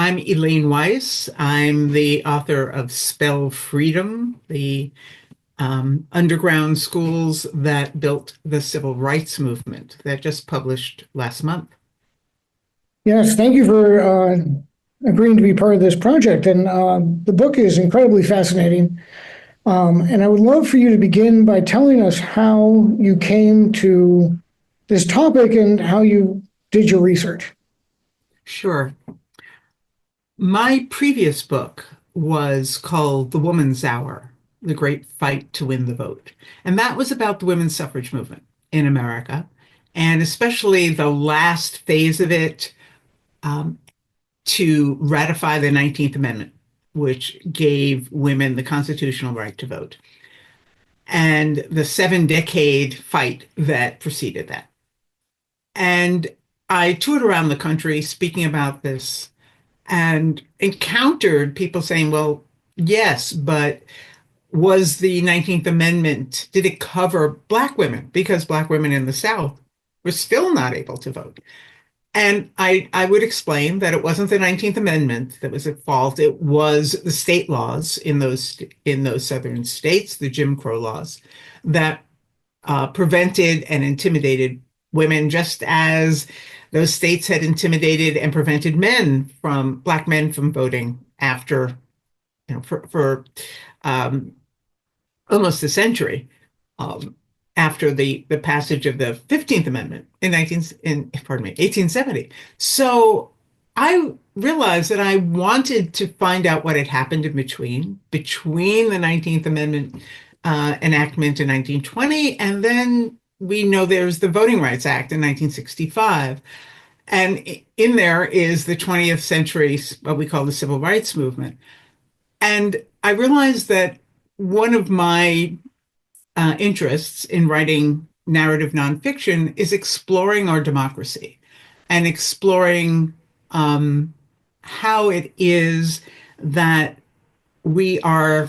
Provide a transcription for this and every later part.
I'm Elaine Weiss. I'm the author of Spell Freedom, the underground schools that built the civil rights movement that just published last month. Yes, thank you for agreeing to be part of this project. And the book is incredibly fascinating. And I would love for you to begin by telling us how you came to this topic and how you did your research. Sure. My previous book was called The Woman's Hour, The Great Fight to Win the Vote. And that was about the women's suffrage movement in America, and especially the last phase of it, um, to ratify the 19th Amendment, which gave women the constitutional right to vote, and the 7-decade fight that preceded that. And I toured around the country speaking about this and encountered people saying, well, yes, but was the 19th Amendment, did it cover Black women? Because Black women in the South were still not able to vote. And I would explain that it wasn't the 19th Amendment that was at fault. It was the state laws in those southern states, the Jim Crow laws, that prevented and intimidated women, just as those states had intimidated and prevented Black men from voting after, for um, almost a century. Um, After the passage of the 15th Amendment pardon me, 1870. So I realized that I wanted to find out what had happened in between the 19th Amendment enactment in 1920, and then we know there's the Voting Rights Act in 1965. And in there is the 20th century, what we call the Civil Rights Movement. And I realized that one of my interests in writing narrative nonfiction is exploring our democracy and exploring how it is that we are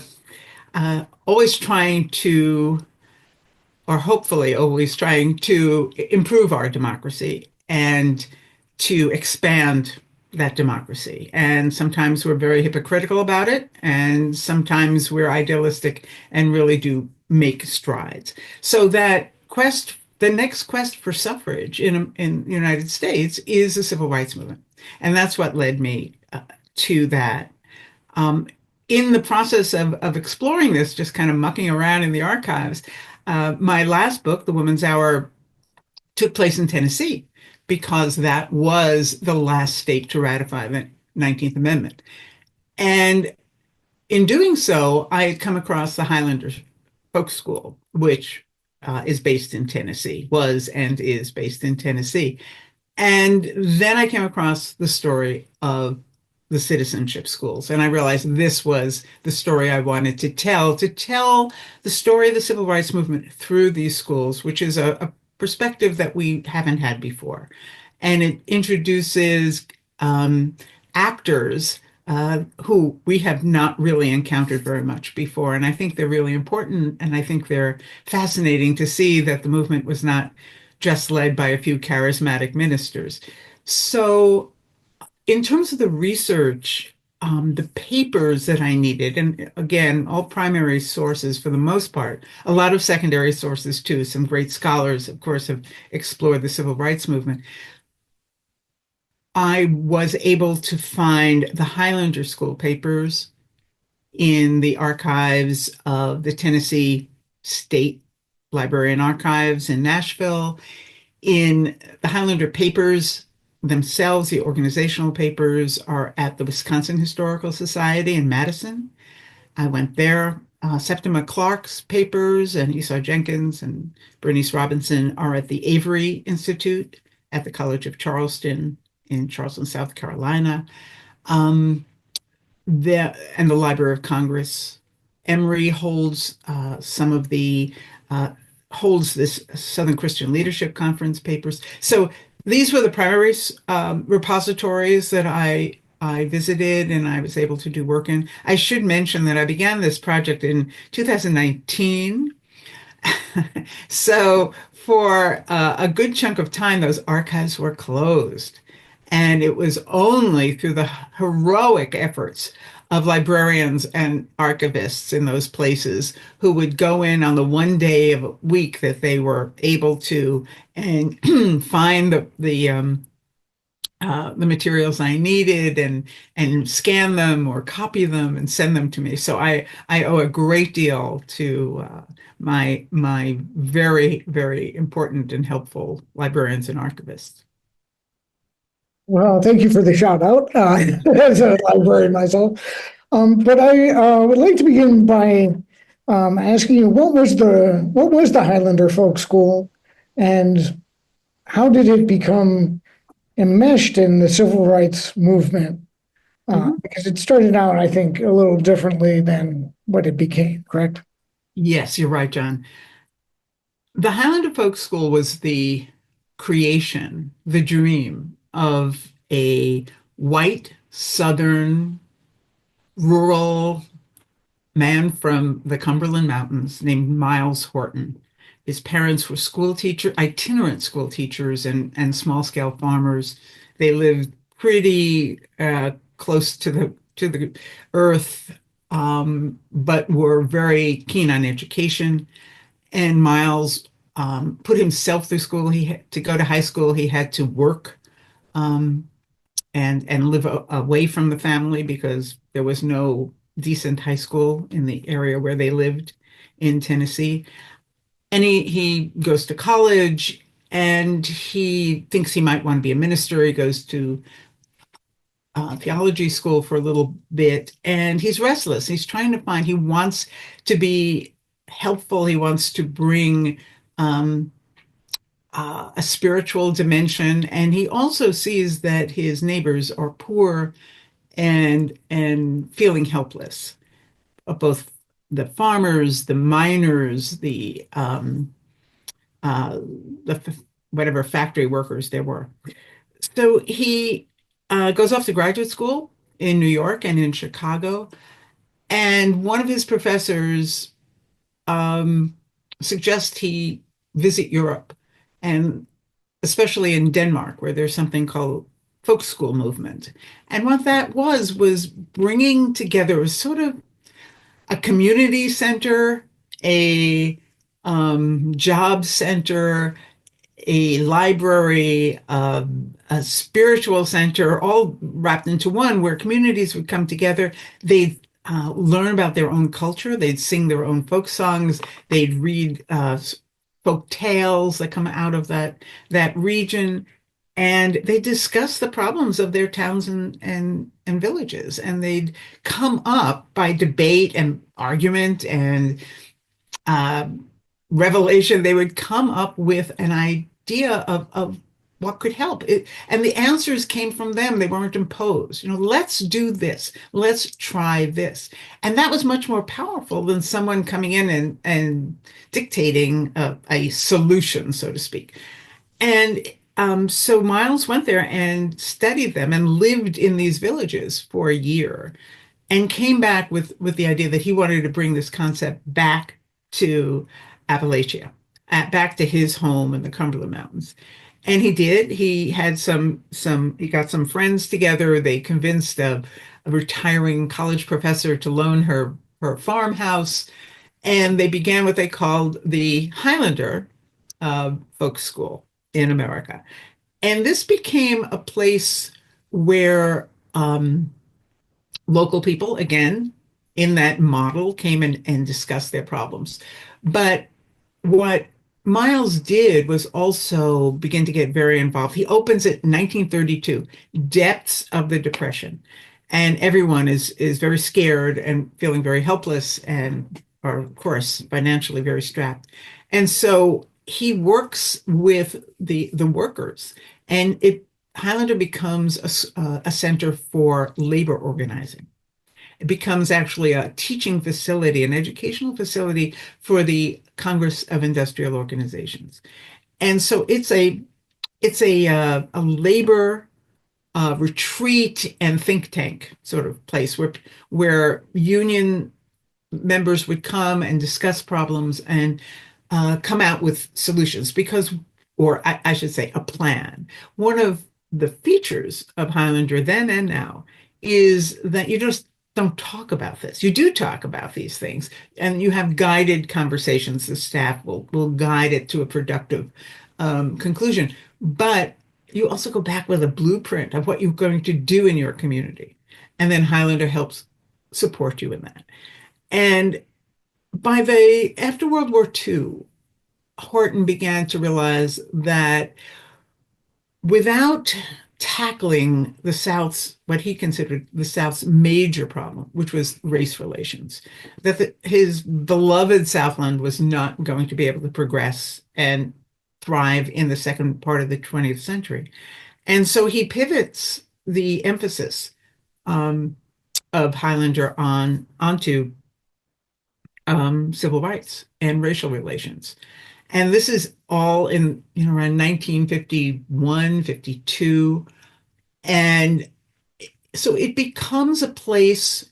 always trying to, or hopefully always trying to improve our democracy and to expand that democracy. And sometimes we're very hypocritical about it, and sometimes we're idealistic and really do make strides. So the next quest for suffrage in the United States is the civil rights movement. And that's what led me to that. Um, in the process of exploring this, just kind of mucking around in the archives, my last book, The Woman's Hour, took place in Tennessee because that was the last state to ratify the 19th Amendment. And in doing so, I had come across the Highlander Folk School, which is based in Tennessee, was and is based in Tennessee. And then I came across the story of the Citizenship Schools, and I realized this was the story I wanted to tell the story of the civil rights movement through these schools, which is a perspective that we haven't had before. And it introduces actors who we have not really encountered very much before. And I think they're really important. And I think they're fascinating to see that the movement was not just led by a few charismatic ministers. So, in terms of the research, the papers that I needed, and again, all primary sources for the most part, a lot of secondary sources too. Some great scholars, of course, have explored the civil rights movement. I was able to find the Highlander School papers in the archives of the Tennessee State Library and Archives in Nashville, in the Highlander papers themselves. The organizational papers are at the Wisconsin Historical Society in Madison. I went there. Sempitma Clark's papers and Esau Jenkins and Bernice Robinson are at the Avery Institute at the College of Charleston in Charleston, South Carolina. Um, and the Library of Congress. Emory holds some of the holds this Southern Christian Leadership Conference papers. So these were the primary repositories that I visited and I was able to do work in. I should mention that I began this project in 2019. So for a good chunk of time, those archives were closed. And it was only through the heroic efforts of librarians and archivists in those places who would go in on the one day of a week that they were able to and find the materials I needed and scan them or copy them and send them to me. So I owe a great deal to my very, very important and helpful librarians and archivists. Well, thank you for the shout out as a librarian myself. But I would like to begin by asking you what was the Highlander Folk School, and how did it become enmeshed in the civil rights movement? Mhm. Because it started out, I think, a little differently than what it became. Correct? Yes, you're right, John. The Highlander Folk School was the creation, the dream of a white, Southern, rural man from the Cumberland Mountains named Miles Horton. His parents were itinerant school teachers and small scale farmers. They lived pretty close to the earth, but were very keen on education. And Miles put himself through school. To go to high school, he had to work um, and live away from the family because there was no decent high school in the area where they lived in Tennessee. And he goes to college and he thinks he might want to be a minister. He goes to theology school for a little bit and he's restless. He wants to be helpful. He wants to bring um, a spiritual dimension. And he also sees that his neighbors are poor and feeling helpless, both the farmers, the miners, uh, the whatever factory workers there were. So he goes off to graduate school in New York and in Chicago. And one of his professors um, suggests he visit Europe, and especially in Denmark, where there's something called folk school movement. And what that was bringing together a sort of a community center, a job center, a library, a spiritual center, all wrapped into one, where communities would come together. They'd learn about their own culture. They'd sing their own folk songs. They'd read folk tales that come out of that region, and they discuss the problems of their towns and villages. And they'd come up by debate and argument and uh, revelation. They would come up with an idea of what could help. And the answers came from them. They weren't imposed. Let's do this. Let's try this. And that was much more powerful than someone coming in and dictating a solution, so to speak. And so Miles went there and studied them and lived in these villages for a year and came back with the idea that he wanted to bring this concept back to Appalachia, back to his home in the Cumberland Mountains. And he did. He had he got some friends together. They convinced a retiring college professor to loan her farmhouse, and they began what they called the Highlander Folk School in America. And this became a place where local people, again, in that model, came and discussed their problems. But what Miles did was also begin to get very involved. He opens it in 1932, depths of the Depression. And everyone is very scared and feeling very helpless and are, of course, financially very strapped. And so he works with the workers, and Highlander becomes a center for labor organizing. It becomes actually a teaching facility, an educational facility for the Congress of Industrial Organizations. And so it's a labor retreat and think tank sort of place where union members would come and discuss problems and come out with solutions or I should say, a plan. One of the features of Highlander then and now is that you just don't talk about this. You do talk about these things, and you have guided conversations. The staff will guide it to a productive conclusion. But you also go back with a blueprint of what you're going to do in your community. And then Highlander helps support you in that. And by the after World War II, Horton began to realize that without tackling the South's, what he considered the South's major problem, which was race relations, that his beloved Southland was not going to be able to progress and thrive in the second part of the 20th century. And so he pivots the emphasis um, of Highlander onto civil rights and racial relations. And this is all in, around 1951, 52. And so it becomes a place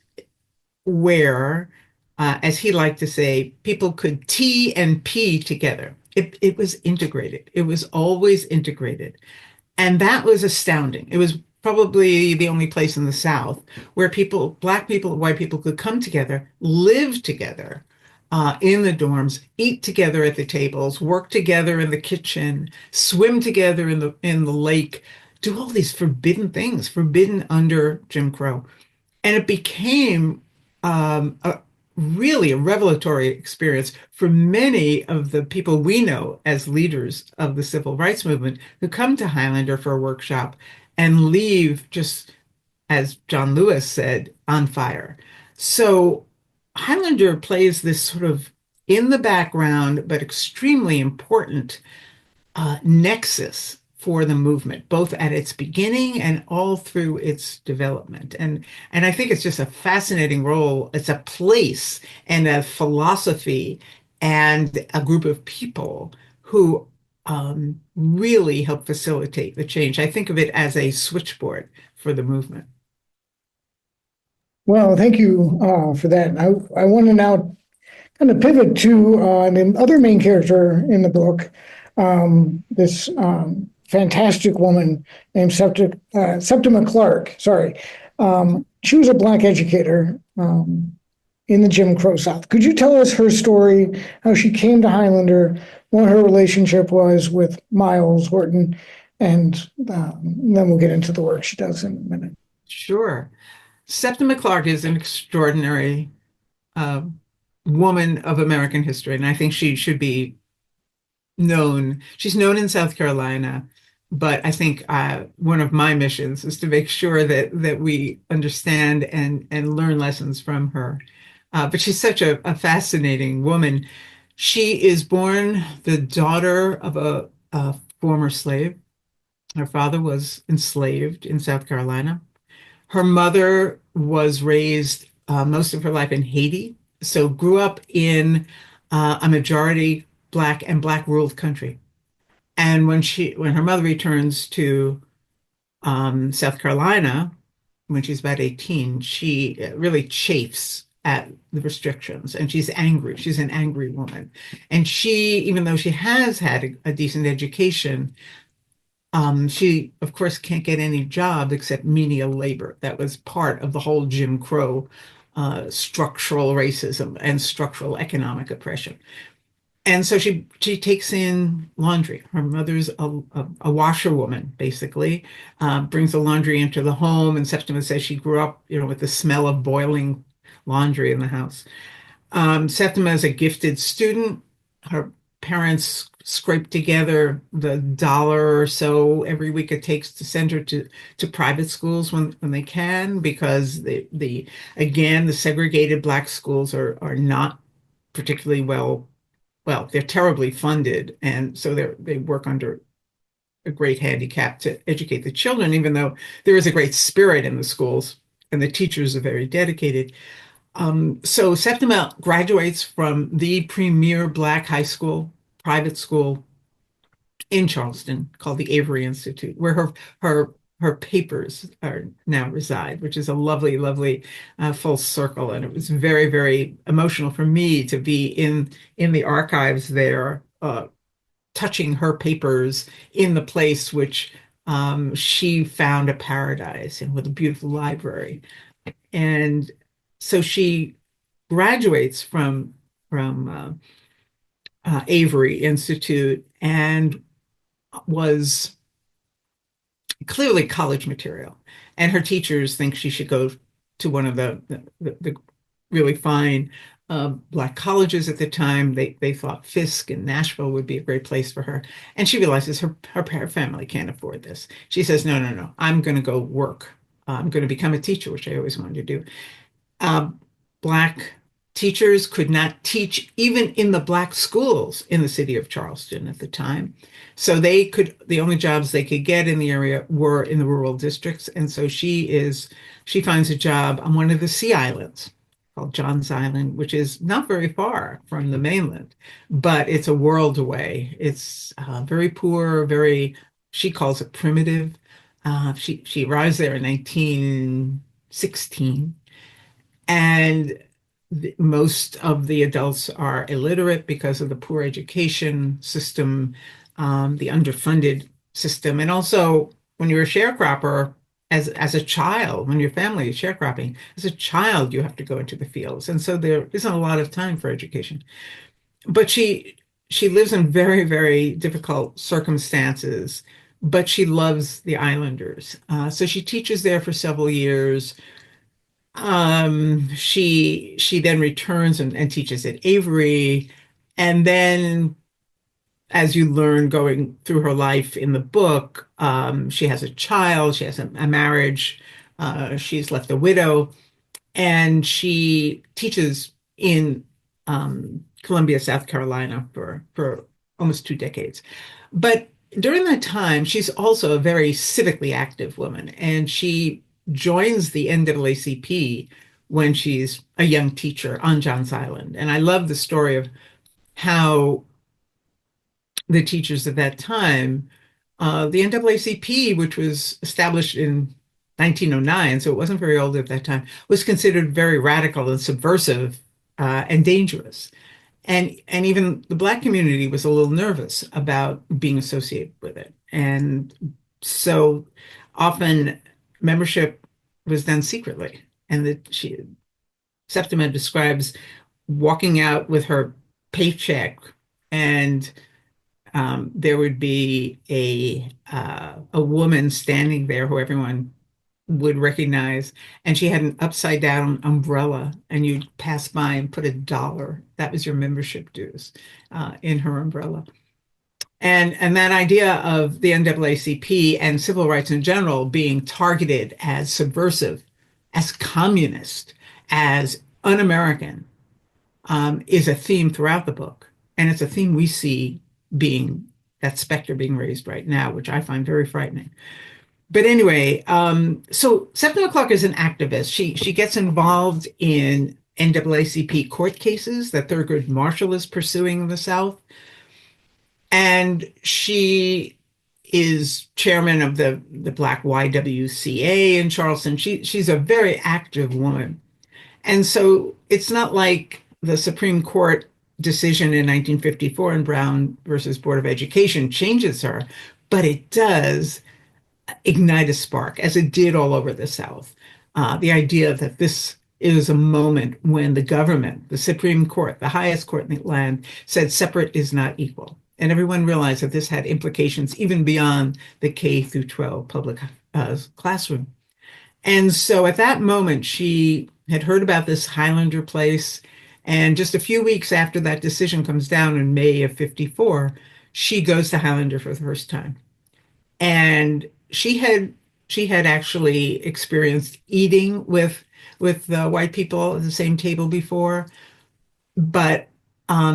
where, as he liked to say, people could T and P together. It was integrated. It was always integrated. And that was astounding. It was probably the only place in the South where people, Black people and white people, could come together, live together in the dorms, eat together at the tables, work together in the kitchen, swim together in the lake, do all these forbidden things, forbidden under Jim Crow. And it became really a revelatory experience for many of the people we know as leaders of the civil rights movement who come to Highlander for a workshop and leave just, as John Lewis said, on fire. So Highlander plays this sort of in the background, but extremely important nexus for the movement, both at its beginning and all through its development. And I think it's just a fascinating role. It's a place and a philosophy and a group of people who really help facilitate the change. I think of it as a switchboard for the movement. Well, thank you for that. I want to now kind of pivot to the other main character in the book, this fantastic woman named Sempitma Clark. Sorry. She was a Black educator in the Jim Crow South. Could you tell us her story, how she came to Highlander, what her relationship was with Miles Horton, and then we'll get into the work she does in a minute. Sure. Sempitma Clark is an extraordinary uh, woman of American history, and I think she should be known. She's known in South Carolina, but I think one of my missions is to make sure that we understand and learn lessons from her. But she's such a fascinating woman. She is born the daughter of a former slave. Her father was enslaved in South Carolina. Her mother was raised most of her life in Haiti, so grew up in a majority Black and Black ruled country. And when her mother returns to South Carolina, when she's about 18, she really chafes at the restrictions and she's angry. She's an angry woman. And she, even though she has had a decent education, she, of course, can't get any job except menial labor. That was part of the whole Jim Crow structural racism and structural economic oppression. And so she takes in laundry. Her mother's a washerwoman, basically, brings the laundry into the home. And Septima says she grew up, with the smell of boiling laundry in the house. Septima is a gifted student. Her parents scrape together the dollar or so every week it takes to send her to private schools when they can, because again, the segregated Black schools are not particularly well, they're terribly funded, and so they work under a great handicap to educate the children, even though there is a great spirit in the schools and the teachers are very dedicated. So Septima graduates from the premier Black high school, private school in Charleston called the Avery Institute, where her papers are now reside, which is a lovely, lovely full circle. And it was very, very emotional for me to be in the archives there, touching her papers in the place which she found a paradise and with a beautiful library. And so she graduates from Avery Institute and was clearly college material. And her teachers think she should go to one of the really fine black colleges at the time. They thought Fisk in Nashville would be a great place for her. And she realizes her family can't afford this. She says, no, no, no, I'm going to go work. I'm going to become a teacher, which I always wanted to do. uh, Black teachers could not teach even in the Black schools in the city of Charleston at the time. So the only jobs they could get in the area were in the rural districts. And so she finds a job on one of the Sea Islands called John's Island, which is not very far from the mainland, but it's a world away. It's very poor, she calls it primitive. She arrives there in 1916, and most of the adults are illiterate because of the poor education system, the underfunded system. And also, when you're a sharecropper, as a child, when your family is sharecropping, as a child, you have to go into the fields. And so there isn't a lot of time for education. But she lives in very, very difficult circumstances, but she loves the islanders. So she teaches there for several years. She then returns and teaches at Avery. And then, as you learn going through her life in the book, she has a child, she has a marriage, she's left a widow, and she teaches in Columbia, South Carolina for almost 2 decades. But during that time, she's also a very civically active woman, and she joins the NAACP when she's a young teacher on Johns Island. And I love the story of how the teachers at that time, the NAACP, which was established in 1909, so it wasn't very old at that time, was considered very radical and subversive and dangerous. And even the Black community was a little nervous about being associated with it. And so often membership was done secretly. And Septima describes walking out with her paycheck, and there would be a woman standing there who everyone would recognize, and she had an upside down umbrella, and you'd pass by and put $1. That was your membership dues in her umbrella. And that idea of the NAACP and civil rights in general being targeted as subversive, as communist, as un-American, is a theme throughout the book. And it's a theme we see being that specter being raised right now, which I find very frightening. But anyway, so Sempitma Clark is an activist. She gets involved in NAACP court cases that Thurgood Marshall is pursuing in the South. And she is chairman of the Black YWCA in Charleston. She's a very active woman. And so it's not like the Supreme Court decision in 1954 in Brown versus Board of Education changes her, but it does ignite a spark, as it did all over the South. The idea that this is a moment when the government, the Supreme Court, the highest court in the land, said separate is not equal. And everyone realized that this had implications even beyond the K through 12 public classroom. And so at that moment, she had heard about this Highlander place. And just a few weeks after that decision comes down in May of 54, she goes to Highlander for the first time. And she had actually experienced eating with white people at the same table before, but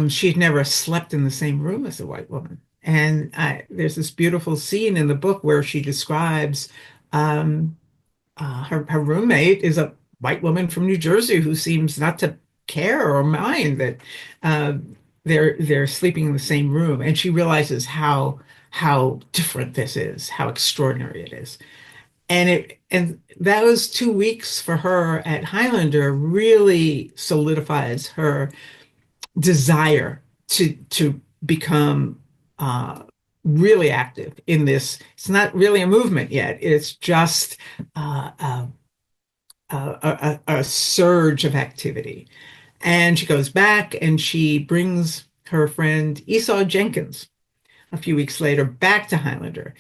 she'd never slept in the same room as a white woman. And there's this beautiful scene in the book where she describes um, her roommate is a white woman from New Jersey who seems not to care or mind that uh, they're sleeping in the same room, and she realizes how different this is, how extraordinary it is. And those 2 weeks for her at Highlander really solidifies her desire to become really active in this. It's not really a movement yet. It's just a surge of activity. And she goes back and she brings her friend Esau Jenkins a few weeks later back to Highlander.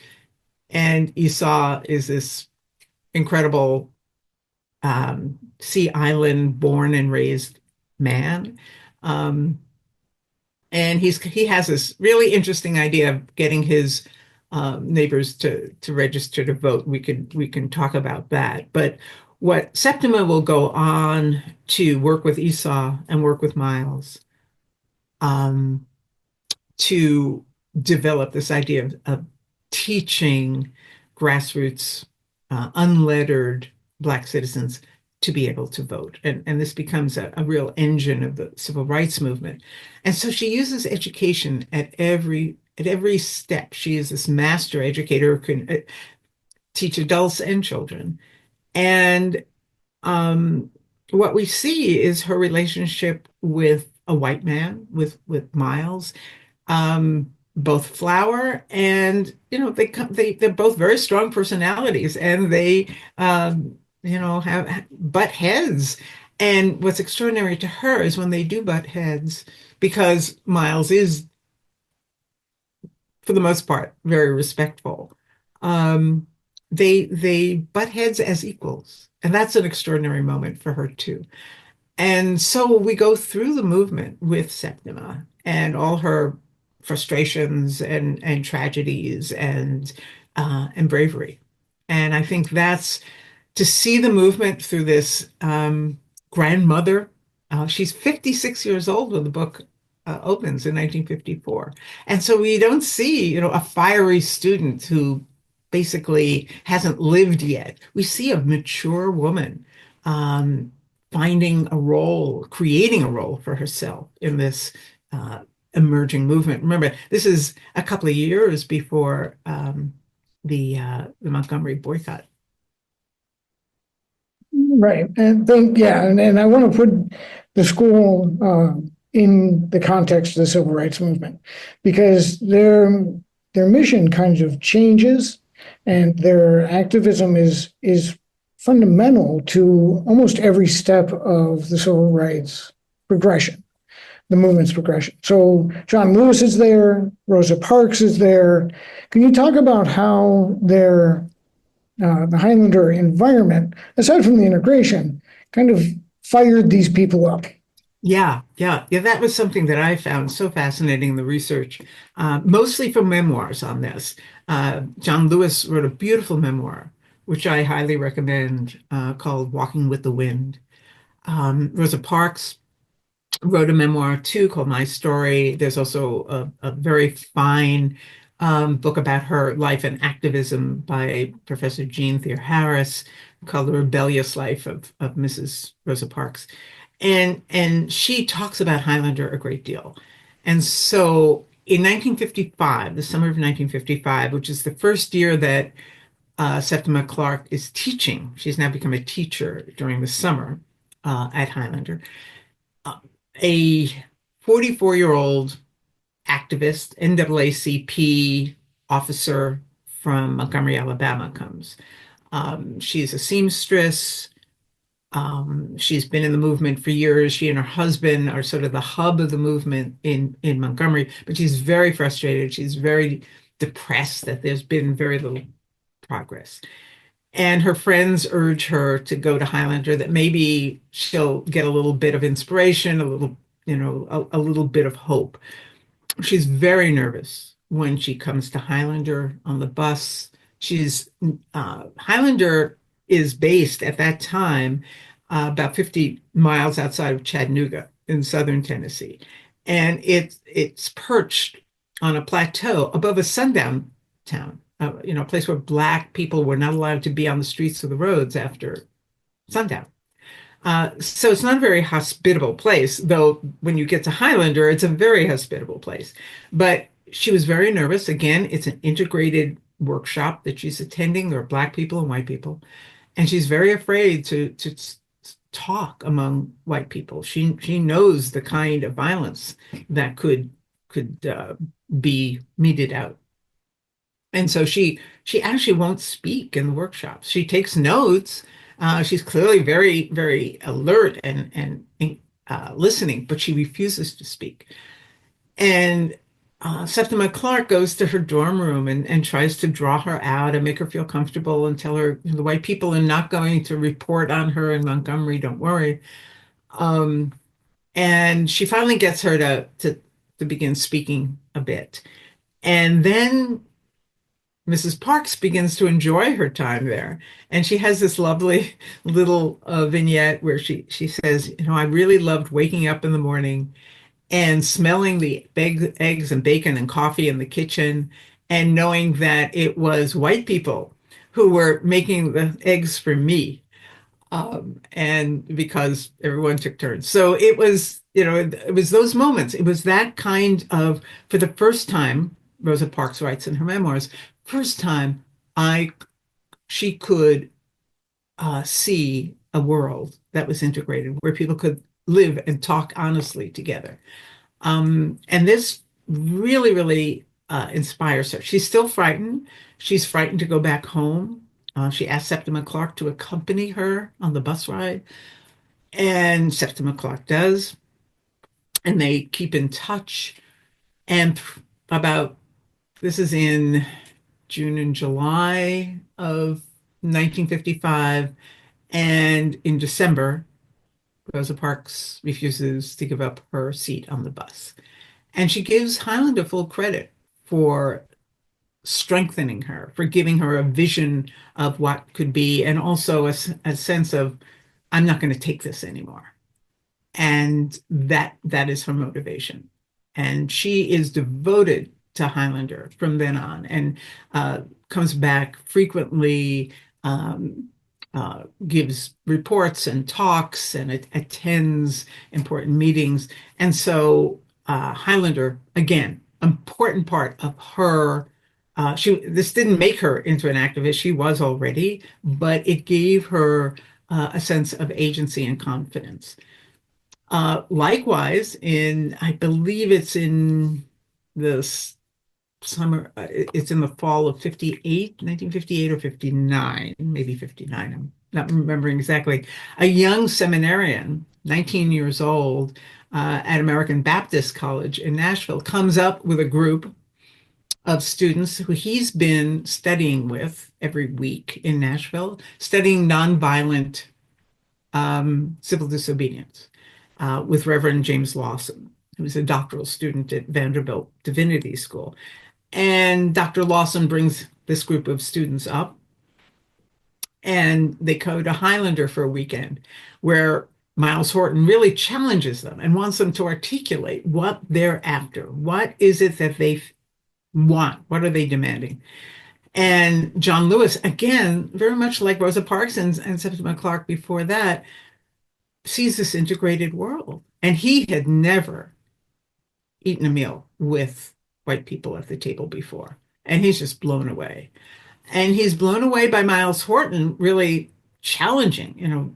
And Esau is this incredible Sea Island born and raised man. Um, and he has this really interesting idea of getting his neighbors to register to vote. We can talk about that. But what Septima will go on to work with Esau and work with Miles um, to develop this idea of teaching grassroots, unlettered Black citizens to be able to vote. And this becomes a real engine of the civil rights movement. And so she uses education at every step. She is this master educator who can teach adults and children. And um, what we see is her relationship with a white man, with Miles, both flower and they're both very strong personalities and they have butt heads. And what's extraordinary to her is when they do butt heads, because Miles is for the most part very respectful, um they butt heads as equals, and that's an extraordinary moment for her too. And so we go through the movement with Septima and all her frustrations and tragedies and bravery. And I think that's to see the movement through this grandmother. She's 56 years old when the book opens in 1954. And so we don't see, a fiery student who basically hasn't lived yet. We see a mature woman um, finding a role, creating a role for herself in this uh, emerging movement. Remember, this is a couple of years before the Montgomery boycott. Right. And I want to put the school in the context of the civil rights movement because their mission kind of changes and their activism is fundamental to almost every step of the civil rights progression, the movement's progression. So John Lewis is there, Rosa Parks is there. Can you talk about how the Highlander environment, aside from the integration, kind of fired these people up? Yeah, yeah, yeah. That was something that I found so fascinating in the research, mostly from memoirs on this. John Lewis wrote a beautiful memoir, which I highly recommend, called Walking with the Wind. Rosa Parks wrote a memoir too called My Story. There's also a very fine book about her life and activism by Professor Jean Thayer Harris called The Rebellious Life of Mrs. Rosa Parks. And she talks about Highlander a great deal. And so in 1955, the summer of 1955, which is the first year that Sempitma Clark is teaching, she's now become a teacher during the summer at Highlander. A 44-year-old activist, NAACP officer from Montgomery, Alabama comes. She's a seamstress. She's been in the movement for years. She and her husband are sort of the hub of the movement in Montgomery, but she's very frustrated. She's very depressed that there's been very little progress. And her friends urge her to go to Highlander, that maybe she'll get a little bit of inspiration, a little bit of hope. She's very nervous when she comes to Highlander on the bus. She's Highlander is based at that time about 50 miles outside of Chattanooga in southern Tennessee, and it's perched on a plateau above a sundown town. A place where Black people were not allowed to be on the streets or the roads after sundown. So it's not a very hospitable place, though when you get to Highlander, it's a very hospitable place. But she was very nervous. Again, it's an integrated workshop that she's attending. There are Black people and white people, and she's very afraid to talk among white people. She knows the kind of violence that could be meted out. And so she actually won't speak in the workshops. She takes notes. She's clearly very, very alert and listening, but she refuses to speak. And Septima Clark goes to her dorm room and tries to draw her out and make her feel comfortable and tell her the white people are not going to report on her in Montgomery, don't worry. Um, and she finally gets her to begin speaking a bit. And then Mrs. Parks begins to enjoy her time there. And she has this lovely little vignette where she says, I really loved waking up in the morning and smelling the eggs and bacon and coffee in the kitchen and knowing that it was white people who were making the eggs for me. And because everyone took turns. So it was those moments. It was that kind of, for the first time, Rosa Parks writes in her memoirs, first time I she could see a world that was integrated, where people could live and talk honestly together. And this really, really inspires her. She's still frightened. She's frightened to go back home. She asked Septima Clark to accompany her on the bus ride, and Septima Clark does. And they keep in touch. And about this is in June and July of 1955. And in December, Rosa Parks refuses to give up her seat on the bus. And she gives Highlander full credit for strengthening her, for giving her a vision of what could be, and also a sense of, I'm not going to take this anymore. And that is her motivation. And she is devoted to Highlander from then on, and comes back frequently, um, gives reports and talks, and attends important meetings. And so Highlander, again, important part of her. This didn't make her into an activist. She was already, but it gave her a sense of agency and confidence. Likewise, I believe it's in the summer, it's in the fall of 58, 1958 or 59, maybe 59. I'm not remembering exactly. A young seminarian, 19 years old, at American Baptist College in Nashville, comes up with a group of students who he's been studying with every week in Nashville, studying nonviolent civil disobedience with Reverend James Lawson, who's a doctoral student at Vanderbilt Divinity School. And Dr. Lawson brings this group of students up, and they go to Highlander for a weekend where Miles Horton really challenges them and wants them to articulate what they're after. What is it that they want? What are they demanding? And John Lewis, again, very much like Rosa Parks and Sempitma Clark before that, sees this integrated world. And he had never eaten a meal with white people at the table before. And he's just blown away. And he's blown away by Miles Horton really challenging,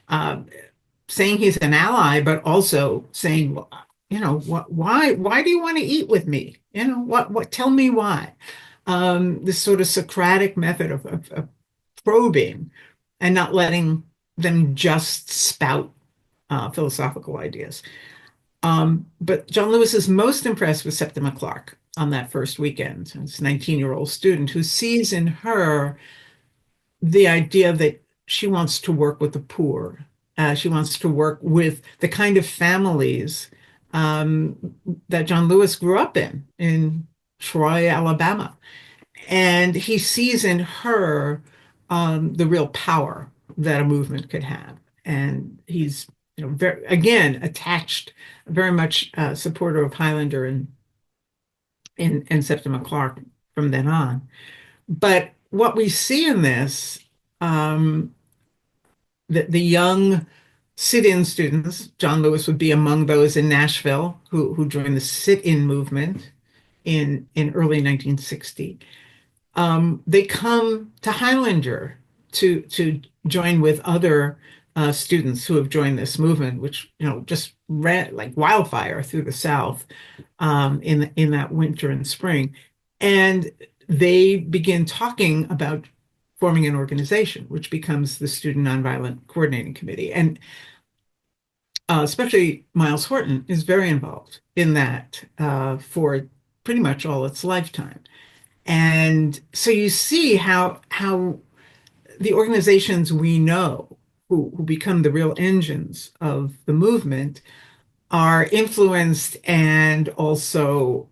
uh, saying he's an ally, but also saying, well, why do you want to eat with me? Tell me why. This sort of Socratic method of probing and not letting them just spout philosophical ideas. But John Lewis is most impressed with Septima Clark on that first weekend, this 19-year-old student who sees in her the idea that she wants to work with the poor. She wants to work with the kind of families um, that John Lewis grew up in Troy, Alabama. And he sees in her the real power that a movement could have. And he's, very, again, attached, very much supporter of Highlander and Septima Clark from then on. But what we see in this, um, the young sit-in students, John Lewis would be among those in Nashville who joined the sit-in movement in early 1960. They come to Highlander to join with other students who have joined this movement, which just ran like wildfire through the South in that winter and spring. And they begin talking about forming an organization, which becomes the Student Nonviolent Coordinating Committee. And especially Miles Horton is very involved in that for pretty much all its lifetime. And so you see how the organizations we know who become the real engines of the movement are influenced and also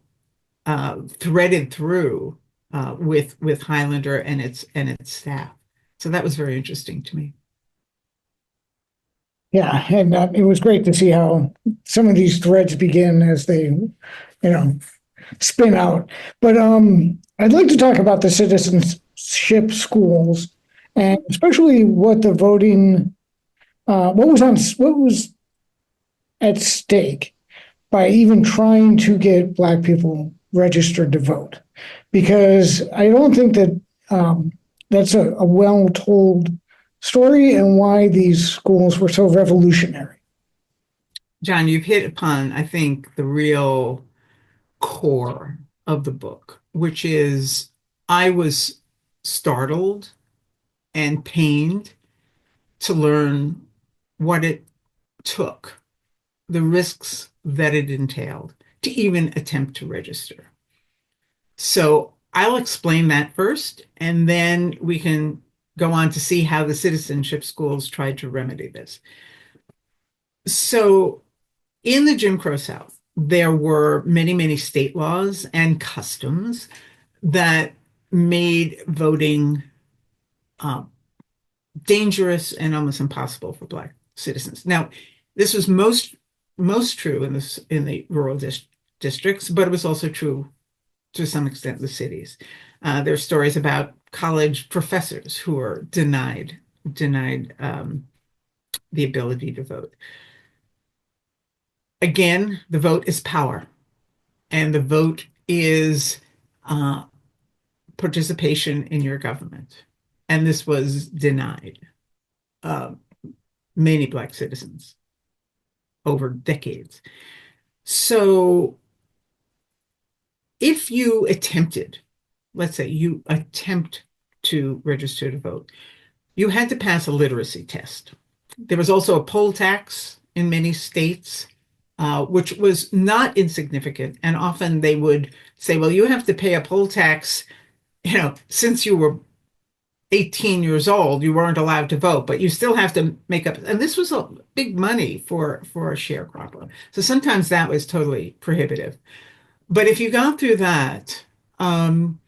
threaded through with Highlander and its staff. So that was very interesting to me. Yeah, and it was great to see how some of these threads begin as they, spin out. But I'd like to talk about the citizenship schools, and especially what the voting, what was at stake by even trying to get Black people registered to vote, because I don't think that that's a well told story and why these schools were so revolutionary. John, you've hit upon, I think, the real core of the book, which is I was startled and pained to learn what it took, the risks that it entailed to even attempt to register. So I'll explain that first, and then we can go on to see how the citizenship schools tried to remedy this. So in the Jim Crow South, there were many, many state laws and customs that made voting uh, dangerous and almost impossible for Black citizens. Now, this was most true in the rural districts, but it was also true to some extent in the cities. There are stories about college professors who were denied the ability to vote. Again, the vote is power, and the vote is uh, participation in your government. And this was denied uh, many Black citizens over decades. So if you attempted, let's say you attempt to register to vote, you had to pass a literacy test. There was also a poll tax in many states, which was not insignificant. And often they would say, well, you have to pay a poll tax, since you were 18 years old, you weren't allowed to vote, but you still have to make up. And this was a big money for a sharecropper. So sometimes that was totally prohibitive. But if you got through that, um,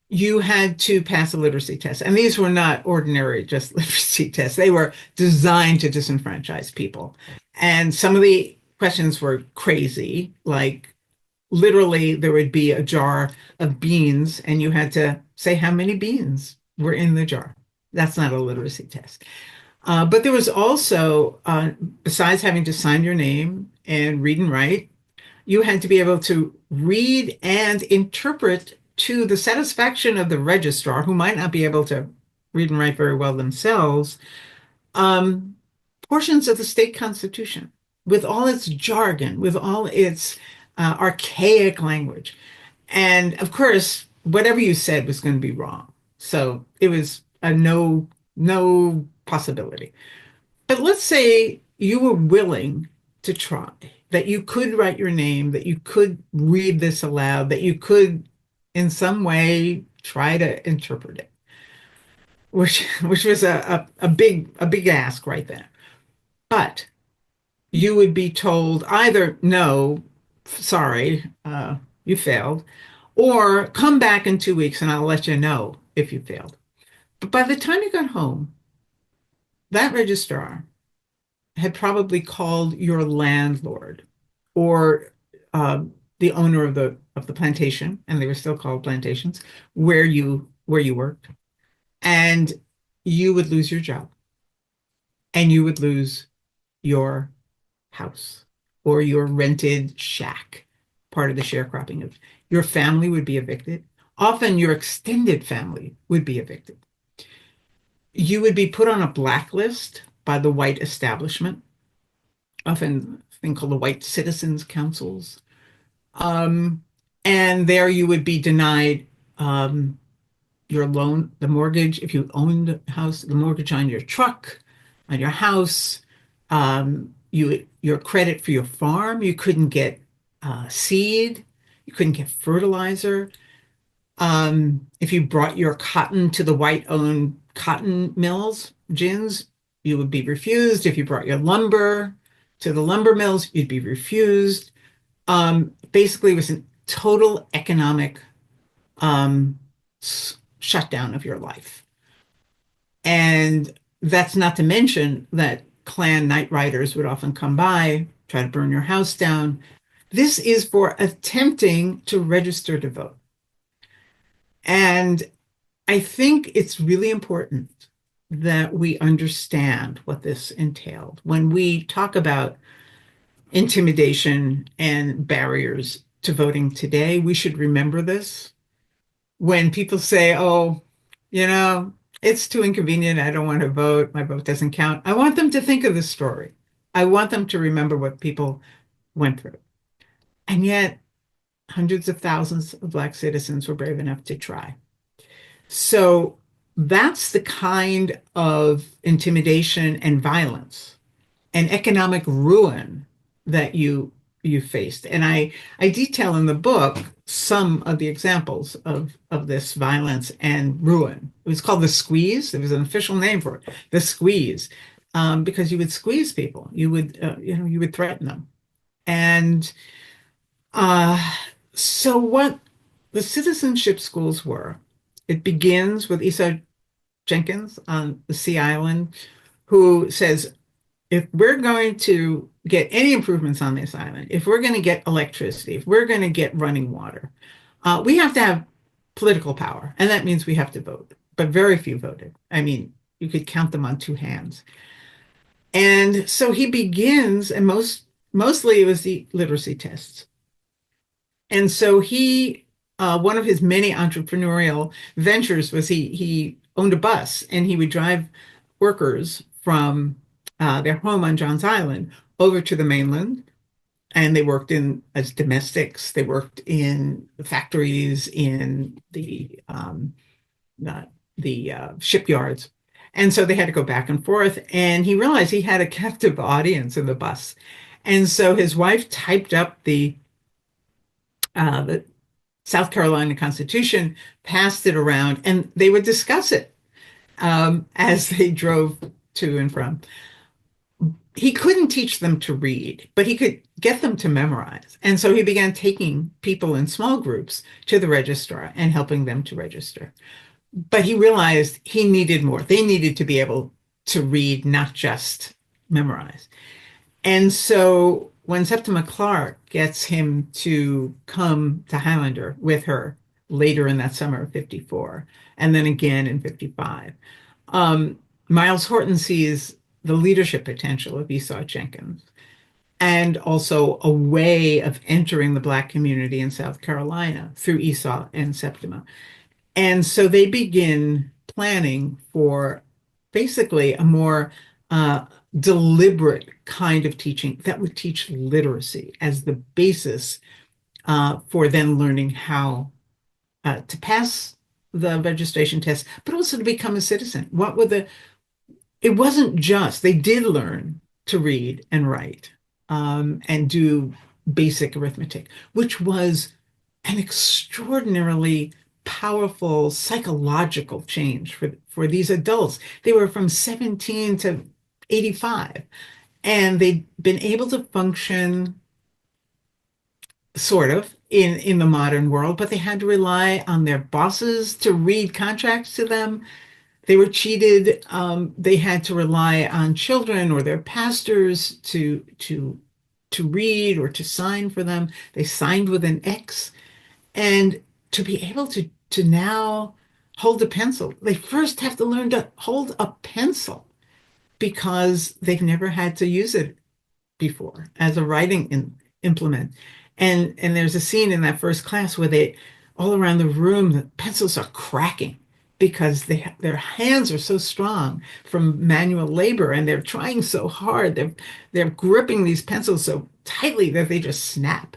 you had to pass a literacy test. And these were not ordinary just literacy tests. They were designed to disenfranchise people. And some of the questions were crazy, like literally there would be a jar of beans and you had to say how many beans were in the jar. That's not a literacy test. But there was also, besides having to sign your name and read and write, you had to be able to read and interpret to the satisfaction of the registrar, who might not be able to read and write very well themselves, um, portions of the state constitution with all its jargon, with all its archaic language. And of course, whatever you said was going to be wrong. So it was a no possibility. But let's say you were willing to try, that you could write your name, that you could read this aloud, that you could in some way try to interpret it, which was a big ask right there. But you would be told either no, sorry, you failed, or come back in 2 weeks and I'll let you know if you failed. But by the time you got home, that registrar had probably called your landlord or the owner of the plantation, and they were still called plantations, where you worked, and you would lose your job, and you would lose your house or your rented shack, part of the sharecropping of your family would be evicted. Often your extended family would be evicted. You would be put on a blacklist by the white establishment, often a thing called the White Citizens Councils. Um, and there you would be denied um, your loan, the mortgage, if you owned a house, the mortgage on your truck, on your house, your credit for your farm. You couldn't get seed, you couldn't get fertilizer. If you brought your cotton to the white-owned cotton mills, gins, you would be refused. If you brought your lumber to the lumber mills, you'd be refused. Basically, it was a total economic shutdown of your life. And that's not to mention that Klan night riders would often come by, try to burn your house down. This is for attempting to register to vote. And I think it's really important that we understand what this entailed. When we talk about intimidation and barriers to voting today, we should remember this. When people say, oh, you know, it's too inconvenient, I don't want to vote, my vote doesn't count, I want them to think of this story. I want them to remember what people went through. And yet, hundreds of thousands of Black citizens were brave enough to try. So that's the kind of intimidation and violence and economic ruin that you faced. And I detail in the book some of the examples of this violence and ruin. It was called the squeeze. There was an official name for it, the squeeze, because you would squeeze people. You would threaten them. And uh, so what the citizenship schools were, it begins with Esau Jenkins on the Sea Island, who says, if we're going to get any improvements on this island, if we're going to get electricity, if we're going to get running water, we have to have political power. And that means we have to vote. But very few voted. I mean, you could count them on two hands. And so he begins, and mostly it was the literacy tests. And so one of his many entrepreneurial ventures was he owned a bus and he would drive workers from their home on John's Island over to the mainland. And they worked as domestics. They worked in the factories, in the shipyards. And so they had to go back and forth. And he realized he had a captive audience in the bus. And so his wife typed up the South Carolina Constitution, passed it around, and they would discuss it as they drove to and from. He couldn't teach them to read, but he could get them to memorize. And so he began taking people in small groups to the registrar and helping them to register. But he realized he needed more. They needed to be able to read, not just memorize. And so when Sempitma Clark gets him to come to Highlander with her later in that summer of 54, and then again in 55, Miles Horton sees the leadership potential of Esau Jenkins and also a way of entering the Black community in South Carolina through Esau and Sempitma. And so they begin planning for basically a more deliberate kind of teaching that would teach literacy as the basis for then learning how to pass the registration test, but also to become a citizen. It wasn't just, they did learn to read and write and do basic arithmetic, which was an extraordinarily powerful psychological change for these adults. They were from 17 to 85, and they'd been able to function sort of in the modern world, but they had to rely on their bosses to read contracts to them. They were cheated. They had to rely on children or their pastors to read or to sign for them. They signed with an X. And to be able to now hold a pencil, they first have to learn to hold a pencil because they've never had to use it before as a implement. And there's a scene in that first class where they all around the room, the pencils are cracking because their hands are so strong from manual labor and they're trying so hard. They're gripping these pencils so tightly that they just snap.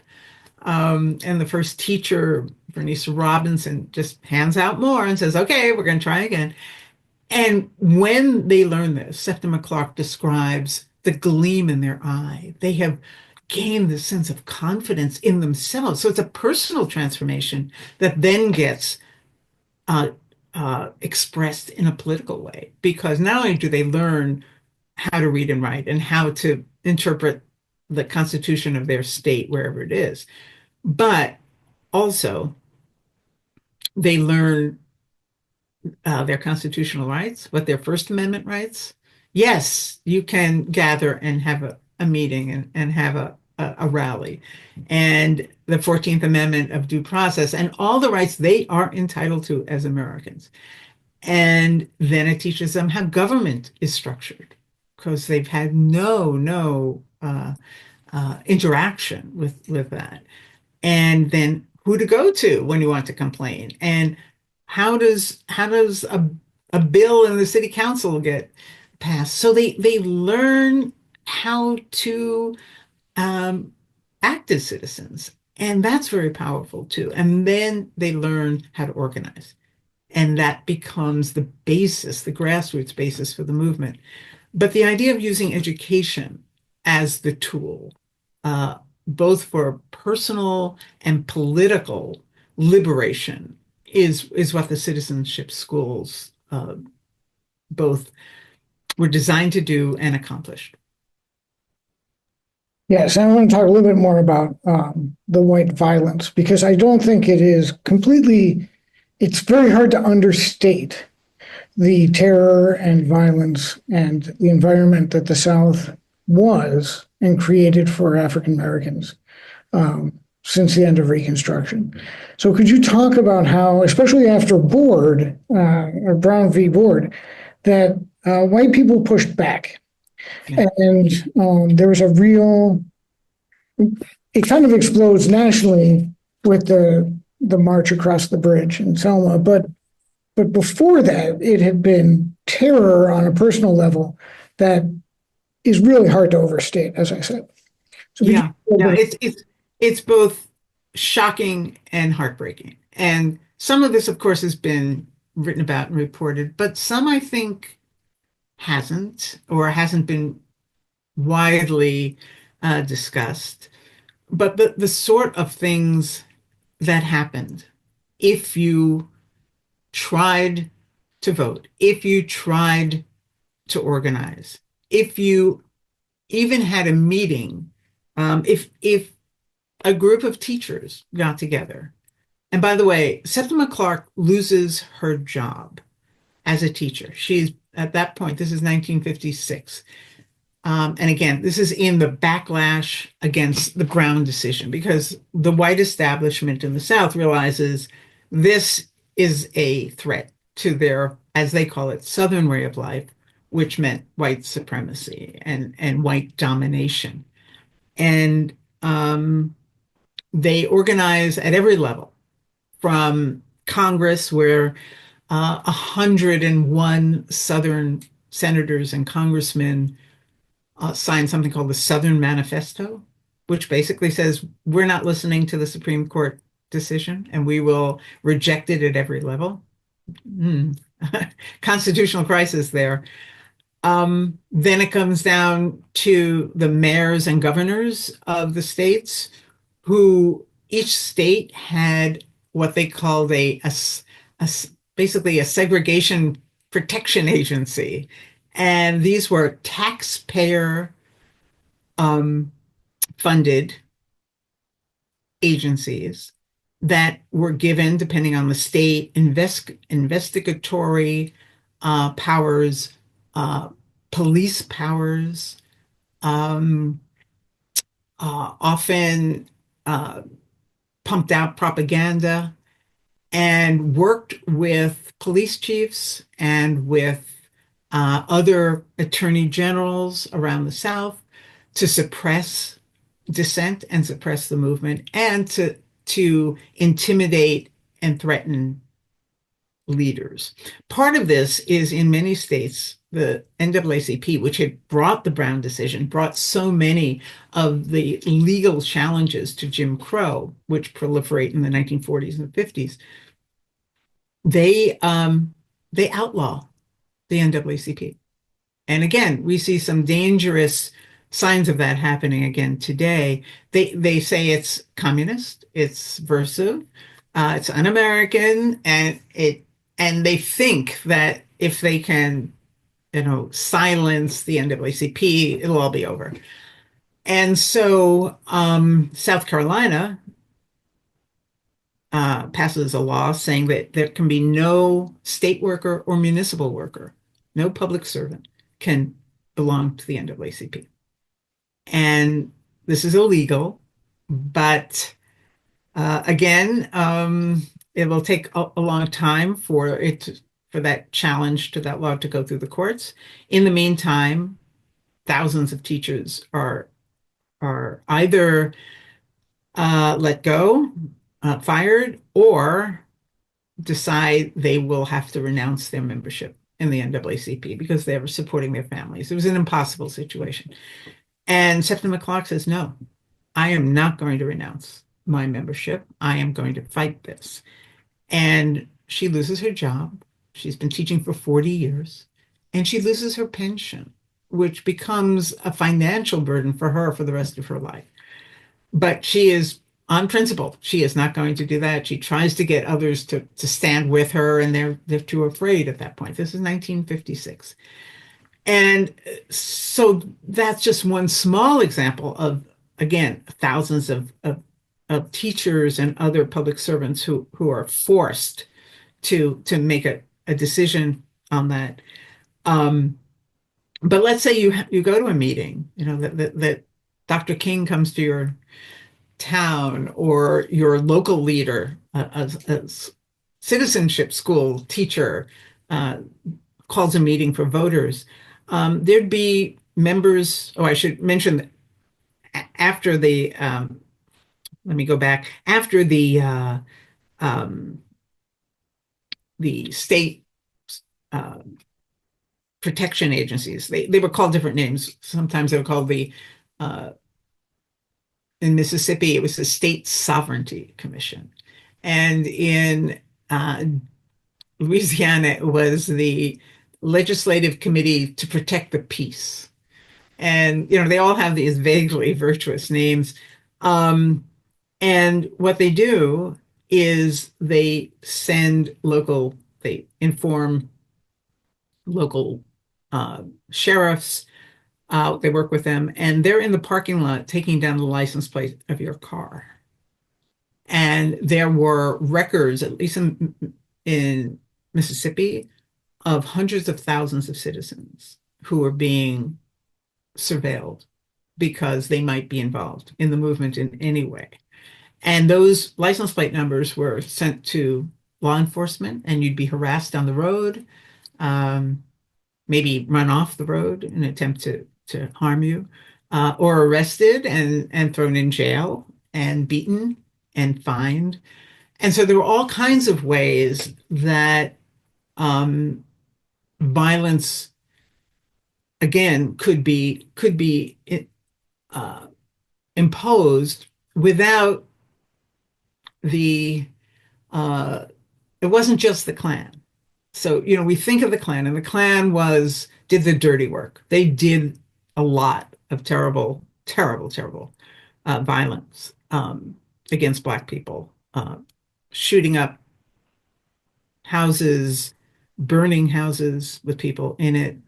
And the first teacher Bernice Robinson just hands out more and says, okay, we're going to try again. And when they learn this, Sempitma Clark describes the gleam in their eye. They have gained this sense of confidence in themselves. So it's a personal transformation that then gets uh, expressed in a political way, because not only do they learn how to read and write and how to interpret the constitution of their state, wherever it is, but also they learn their constitutional rights, what their First Amendment rights. Yes, you can gather and have a meeting and have a rally, and the 14th Amendment of due process and all the rights they are entitled to as Americans. And then it teaches them how government is structured, because they've had no interaction with that. And then who to go to when you want to complain, and how does a bill in the city council get passed. So they learn how to um, act as citizens, and that's very powerful too. And then they learn how to organize, and that becomes the basis, the grassroots basis for the movement. But the idea of using education as the tool, uh, both for personal and political liberation, is what the citizenship schools both were designed to do and accomplished. Yes, and I want to talk a little bit more about the white violence because I don't think it is completely, it's very hard to understate the terror and violence and the environment that the South was and created for African Americans since the end of Reconstruction. So could you talk about how, especially after Board or Brown v. Board, that white people pushed back Yeah. and there was a real, it kind of explodes nationally with the march across the bridge in Selma, but before that, it had been terror on a personal level that is really hard to overstate, as I said. So Yeah, yeah, it's both shocking and heartbreaking. And some of this, of course, has been written about and reported, but some I think hasn't, or hasn't been widely discussed. But the sort of things that happened if you tried to vote, if you tried to organize, if you even had a meeting, if a group of teachers got together. And by the way, Sempitma Clark loses her job as a teacher. She's at that point, this is 1956. And again, this is in the backlash against the Brown decision, because the white establishment in the South realizes this is a threat to their, as they call it, Southern way of life, which meant white supremacy and white domination. And they organize at every level, from Congress, where 101 Southern senators and congressmen signed something called the Southern Manifesto, which basically says we're not listening to the Supreme Court decision and we will reject it at every level. Hmm. Constitutional crisis there. Then it comes down to the mayors and governors of the states, who each state had what they called a basically a segregation protection agency. And these were taxpayer um, funded agencies that were given, depending on the state, investigatory powers, uh, police powers, um, often uh, pumped out propaganda, and worked with police chiefs and with other attorney generals around the South to suppress dissent and suppress the movement, and to intimidate and threaten leaders. Part of this is in many states the NAACP, which had brought the Brown decision, brought so many of the legal challenges to Jim Crow, which proliferate in the 1940s and 50s, they um, they outlaw the NAACP. And again, we see some dangerous signs of that happening again today. They say it's communist, it's subversive, it's un-American, and they think that if they can, silence the NAACP, it'll all be over. And so South Carolina passes a law saying that there can be no state worker or municipal worker, no public servant can belong to the NAACP. And this is illegal, but again, it will take a long time for that challenge to that law to go through the courts. In the meantime, thousands of teachers are either let go, fired, or decide they will have to renounce their membership in the NAACP because they were supporting their families. It was an impossible situation. And Sempitma Clark says, no, I am not going to renounce my membership. I am going to fight this. And she loses her job. She's been teaching for 40 years, and she loses her pension, which becomes a financial burden for her for the rest of her life. But she is on principle. She is not going to do that. She tries to get others to stand with her, and they're too afraid at that point. This is 1956. And so that's just one small example of, again, thousands of teachers and other public servants who are forced to make a decision on that. Um, but let's say you go to a meeting, that Dr. King comes to your town, or your local leader, a citizenship school teacher, uh, calls a meeting for voters. There'd be members. Oh, I should mention that after let me go back. After um, the state uh, protection agencies, they were called different names. Sometimes they were called uh, in Mississippi, it was the State Sovereignty Commission. And in uh, Louisiana, it was the Legislative Committee to Protect the Peace. And, they all have these vaguely virtuous names. Um, and what they do is they inform local sheriffs. They work with them, and they're in the parking lot taking down the license plate of your car. And there were records, at least in Mississippi, of hundreds of thousands of citizens who were being surveilled because they might be involved in the movement in any way. And those license plate numbers were sent to law enforcement, and you'd be harassed on the road, um, maybe run off the road in an attempt to harm you, or arrested and thrown in jail and beaten and fined. And so there were all kinds of ways that um, violence, again, could be uh, imposed without the uh, it wasn't just the Klan. So, we think of the Klan, and the Klan did the dirty work. They did a lot of terrible, terrible, terrible violence against Black people, shooting up houses, burning houses with people in it,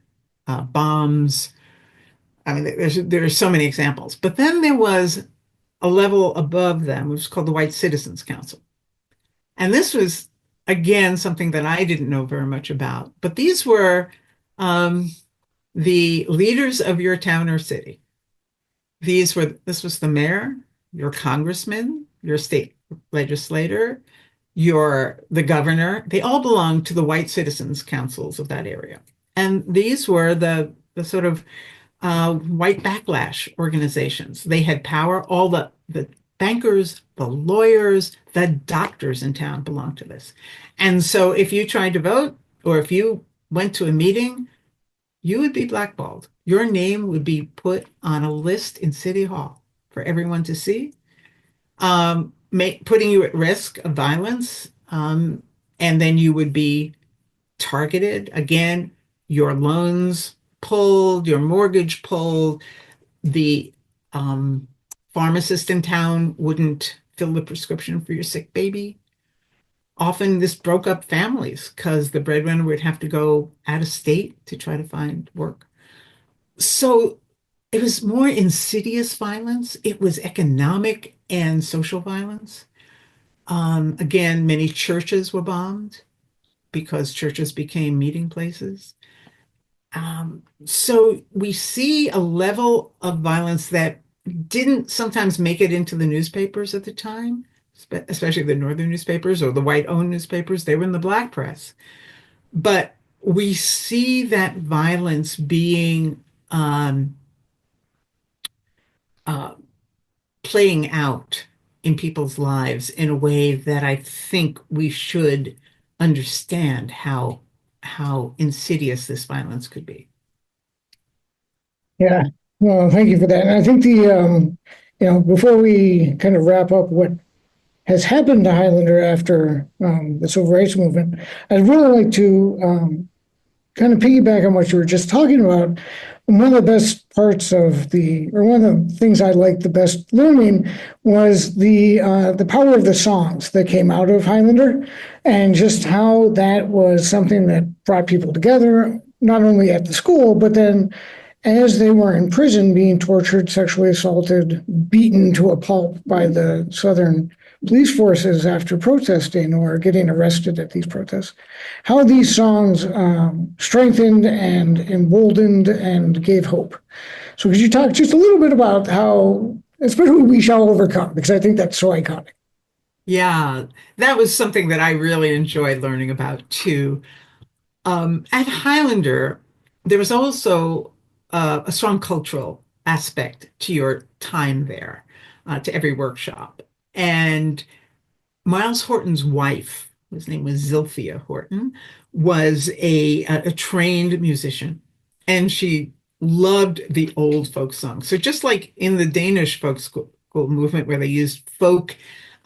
bombs. I mean, there are so many examples. But then there was a level above them, which was called the White Citizens Council. And this was, again, something that I didn't know very much about. But these were um, the leaders of your town or city. This was the mayor, your congressman, your state legislator, the governor. They all belonged to the white citizens councils of that area. And these were the sort of white backlash organizations. They had power. All the bankers, the lawyers, the doctors in town belonged to this. And so if you tried to vote, or if you went to a meeting, you would be blackballed. Your name would be put on a list in City Hall for everyone to see, putting you at risk of violence. And then you would be targeted again, your loans pulled, your mortgage pulled, the um, pharmacist in town wouldn't fill the prescription for your sick baby. Often this broke up families because the breadwinner would have to go out of state to try to find work. So it was more insidious violence. It was economic and social violence. Again, many churches were bombed because churches became meeting places. So we see a level of violence that didn't sometimes make it into the newspapers at the time, especially the northern newspapers or the white-owned newspapers. They were in the black press. But we see that violence being uh, playing out in people's lives in a way that I think we should understand how insidious this violence could be. Yeah. Well, thank you for that. And I think before we kind of wrap up what has happened to Highlander after the civil rights movement, I'd really like to kind of piggyback on what you were just talking about. One of the best parts of or one of the things I liked the best learning was the power of the songs that came out of Highlander, and just how that was something that brought people together, not only at the school, but then as they were in prison, being tortured, sexually assaulted, beaten to a pulp by the Southern police forces after protesting or getting arrested at these protests, how these songs strengthened and emboldened and gave hope. So could you talk just a little bit about how, especially We Shall Overcome, because I think that's so iconic. Yeah, that was something that I really enjoyed learning about too. At Highlander, there was also a strong cultural aspect to your time there, to every workshop. And Miles Horton's wife, whose name was Zilphia Horton, was a trained musician, and she loved the old folk songs. So just like in the Danish school movement, where they used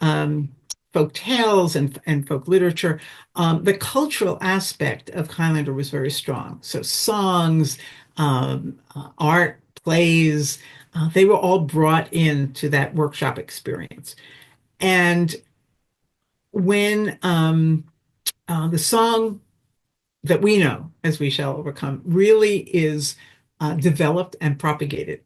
um, folk tales and folk literature, the cultural aspect of Highlander was very strong. So songs, art, plays, they were all brought into that workshop experience. And when the song that we know as We Shall Overcome really is developed and propagated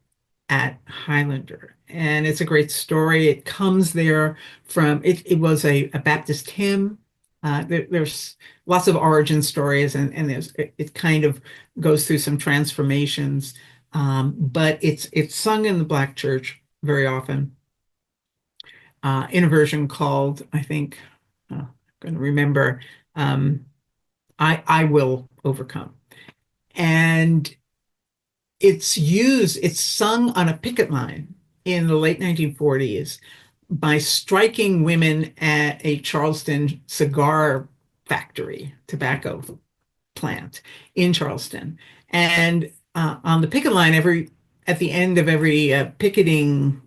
at Highlander. And it's a great story. It comes there from, it was a Baptist hymn. There's lots of origin stories, and it kind of goes through some transformations. But it's sung in the Black church very often, in a version called, I think, I'm going to remember, um, I Will Overcome. And it's sung on a picket line in the late 1940s by striking women at a Charleston cigar factory, tobacco plant in Charleston. And on the picket line, at the end of every picketing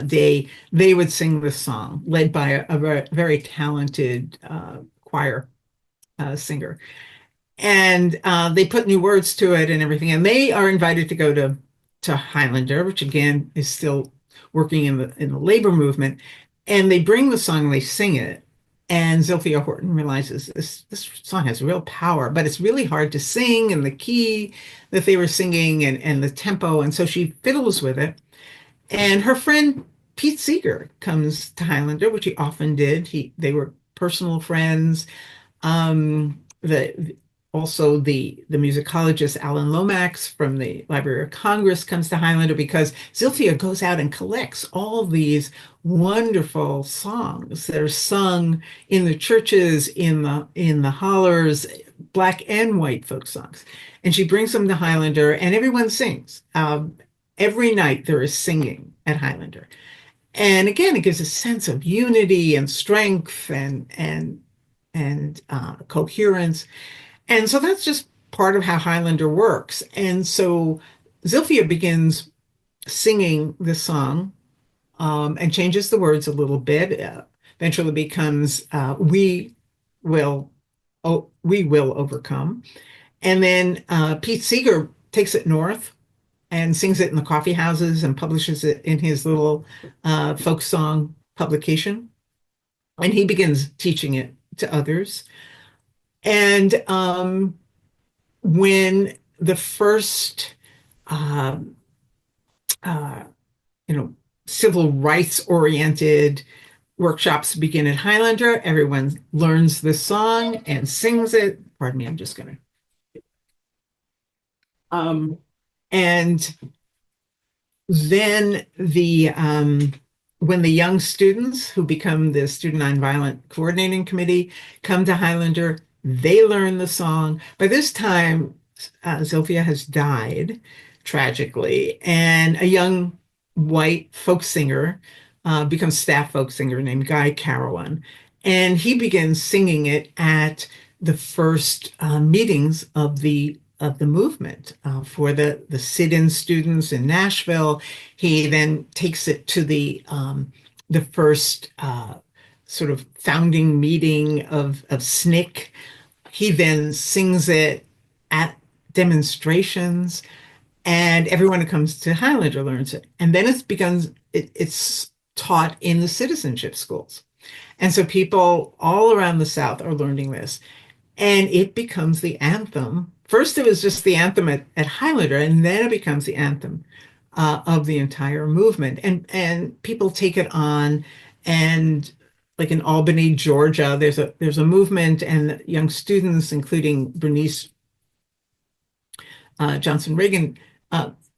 day, they would sing this song, led by a very talented choir singer. And they put new words to it and everything. And they are invited to go to Highlander, which again is still working in the labor movement. And they bring the song, they sing it. And Zilphia Horton realizes this song has real power, but it's really hard to sing, and the key that they were singing and the tempo. And so she fiddles with it. And her friend Pete Seeger comes to Highlander, which he often did. They were personal friends. The Also the musicologist Alan Lomax from the Library of Congress comes to Highlander because Zilphia goes out and collects all these wonderful songs that are sung in the churches, in the hollers, black and white folk songs, and she brings them to Highlander, and everyone sings. Every night there is singing at Highlander, and again, it gives a sense of unity and strength and coherence. And so that's just part of how Highlander works. And so Zilphia begins singing this song and changes the words a little bit. Eventually becomes will we will overcome. And then Pete Seeger takes it north and sings it in the coffee houses and publishes it in his little folk song publication. And he begins teaching it to others. And when the first, uh, uh, you know, civil rights oriented workshops begin at Highlander, everyone learns the song and sings it. Pardon me, I'm just going to. And then when the young students who become the Student Nonviolent Coordinating Committee come to Highlander, they learn the song. By this time, Zilphia has died tragically, and a young white folk singer becomes staff folk singer named Guy Carawan, and he begins singing it at the first meetings of the movement for the sit-in students in Nashville. He then takes it to the first sort of founding meeting of SNCC. He then sings it at demonstrations, and everyone who comes to Highlander learns it. And then it's taught in the citizenship schools. And so people all around the South are learning this. And it becomes the anthem. First, it was just the anthem at Highlander, and then it becomes the anthem of the entire movement. And people take it on, and like in Albany, Georgia, there's a movement, and young students, including Bernice Johnson Reagan,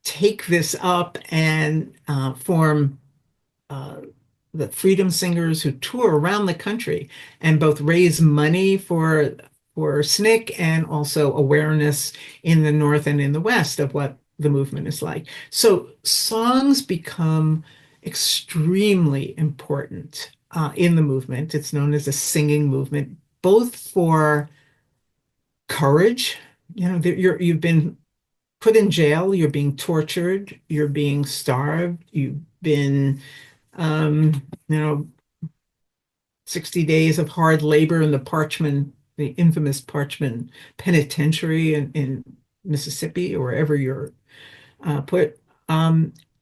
take this up and form the Freedom Singers, who tour around the country and both raise money for SNCC and also awareness in the North and in the West of what the movement is like. So songs become extremely important in the movement. It's known as a singing movement, both for courage. You know, you've been put in jail, you're being tortured, you're being starved, you've been, you know, 60 days of hard labor in the infamous Parchman Penitentiary in Mississippi, or wherever you're put.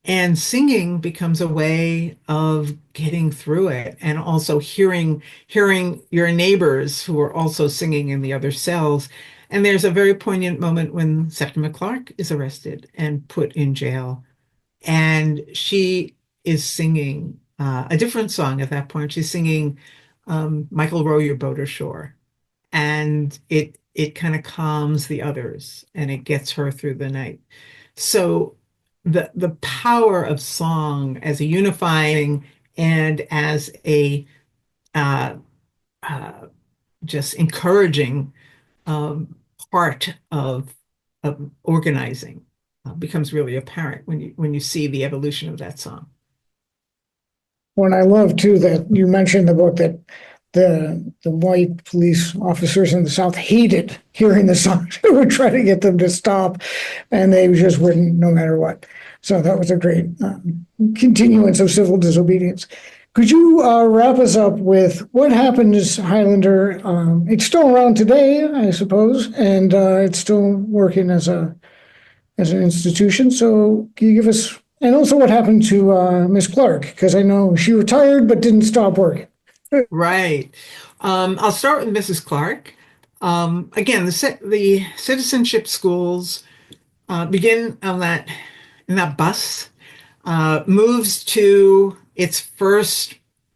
And singing becomes a way of getting through it, and also hearing your neighbors who are also singing in the other cells. And there's a very poignant moment when Sempitma Clark is arrested and put in jail, and she is singing a different song at that point. She's singing Michael, Row Your Boat Ashore, and it kind of calms the others and it gets her through the night. So the power of song as a unifying and as a uh, uh, just encouraging um, part of organizing becomes really apparent when you see the evolution of that song. When I love too that you mentioned the book that the white police officers in the South hated hearing the song. They would try to get them to stop, and they just wouldn't, no matter what. So that was a great continuance of civil disobedience. Could you wrap us up with what happened as Highlander? It's still around today, I suppose, and it's still working as an institution. So can you give us, and also what happened to Miss Clark? Because I know she retired but didn't stop working. Right. I'll start with Mrs. Clark. Again, the citizenship schools begin on in that bus, moves to its first,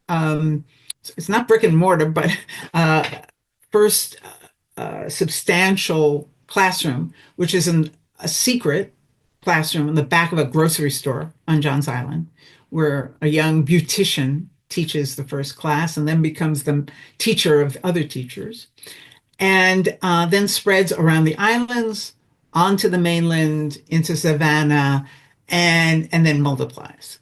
it's not brick and mortar, but uh, first substantial classroom, which is a secret classroom in the back of a grocery store on Johns Island, where a young beautician teaches the first class and then becomes the teacher of other teachers, and then spreads around the islands, onto the mainland, into Savannah, and then multiplies.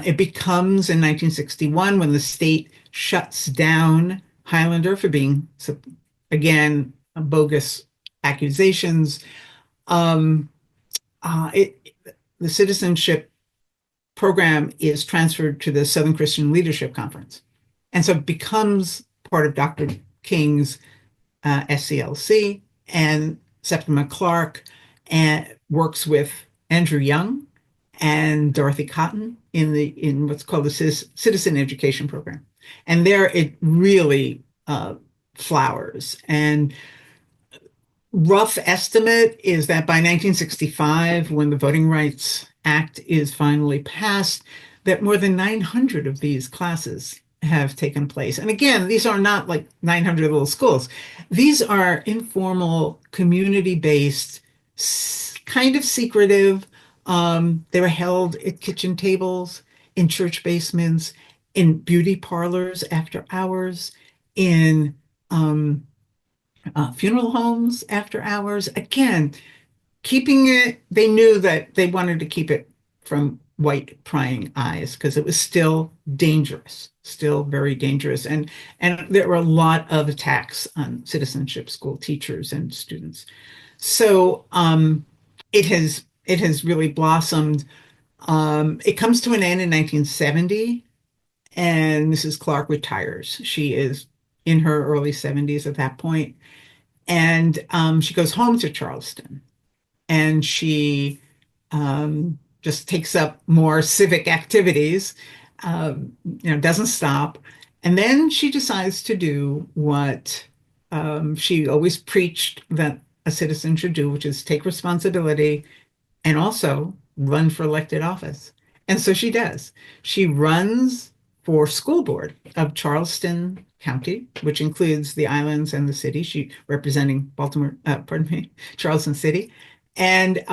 It becomes in 1961, when the state shuts down Highlander for being, again, a bogus accusations. Um, it the citizenship program is transferred to the Southern Christian Leadership Conference, and so it becomes part of Dr. King's SCLC, and Sempitma Clark and works with Andrew Young and Dorothy Cotton in what's called the Citizen Education Program. And there it really flowers. And rough estimate is that by 1965, when the Voting Rights Act is finally passed, that more than 900 of these classes have taken place. And again, these are not like 900 little schools. These are informal, community-based, kind of secretive. They were held at kitchen tables, in church basements, in beauty parlors after hours, in funeral homes after hours. Again, keeping it, they knew that they wanted to keep it from white prying eyes because it was still dangerous, still very dangerous. And there were a lot of attacks on citizenship school teachers and students. So it has really blossomed. It comes to an end in 1970, and Mrs. Clark retires. She is in her early 70s at that point, and she goes home to Charleston, and she just takes up more civic activities, doesn't stop. And then she decides to do what she always preached that a citizen should do, which is take responsibility and also run for elected office. And so she does. She runs for school board of Charleston County, which includes the islands and the city. She representing Baltimore, pardon me, Charleston City, and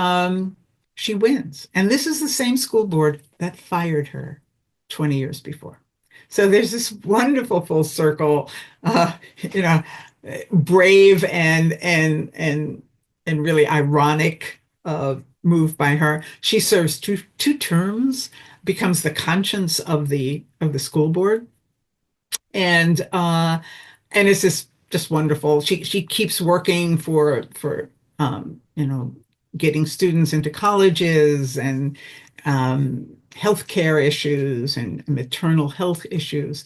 she wins. And this is the same school board that fired her 20 years before. So there's this wonderful full circle, you know, brave and really ironic move by her. She serves two terms, becomes the conscience of the school board, and it's just wonderful. She keeps working for getting students into colleges and healthcare issues and maternal health issues.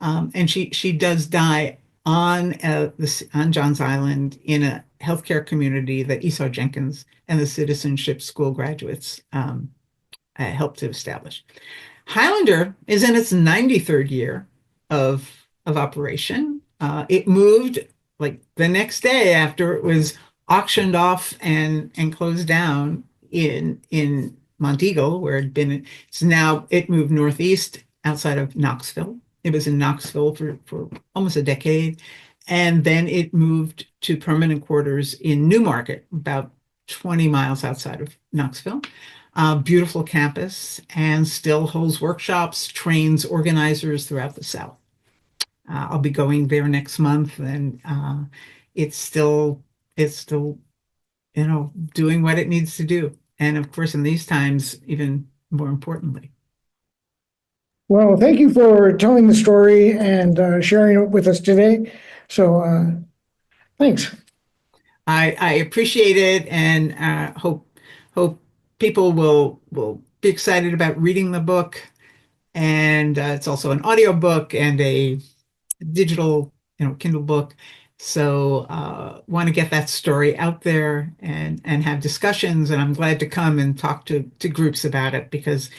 And she does die on John's Island in a healthcare community that Esau Jenkins and the Citizenship School graduates helped to establish. Highlander is in its 93rd year of operation. It moved like the next day after it was auctioned off and closed down in Monteagle, where it'd been. It moved northeast outside of Knoxville. It was in Knoxville for almost a decade. And then it moved to permanent quarters in Newmarket, about 20 miles outside of Knoxville. Beautiful campus, and still holds workshops, trains organizers throughout the South. I'll be going there next month, and it's still doing what it needs to do. And of course, in these times, even more importantly. Well, thank you for telling the story and sharing it with us today. So thanks. I appreciate it, and hope people will be excited about reading the book. And it's also an audio book and a digital, Kindle book. So want to get that story out there and have discussions. And I'm glad to come and talk to groups about it, because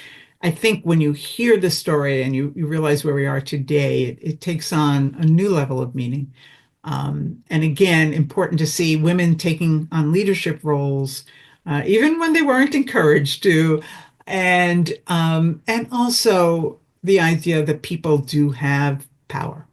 I think when you hear the story and you realize where we are today, it takes on a new level of meaning. And again, important to see women taking on leadership roles, even when they weren't encouraged to, and also the idea that people do have power.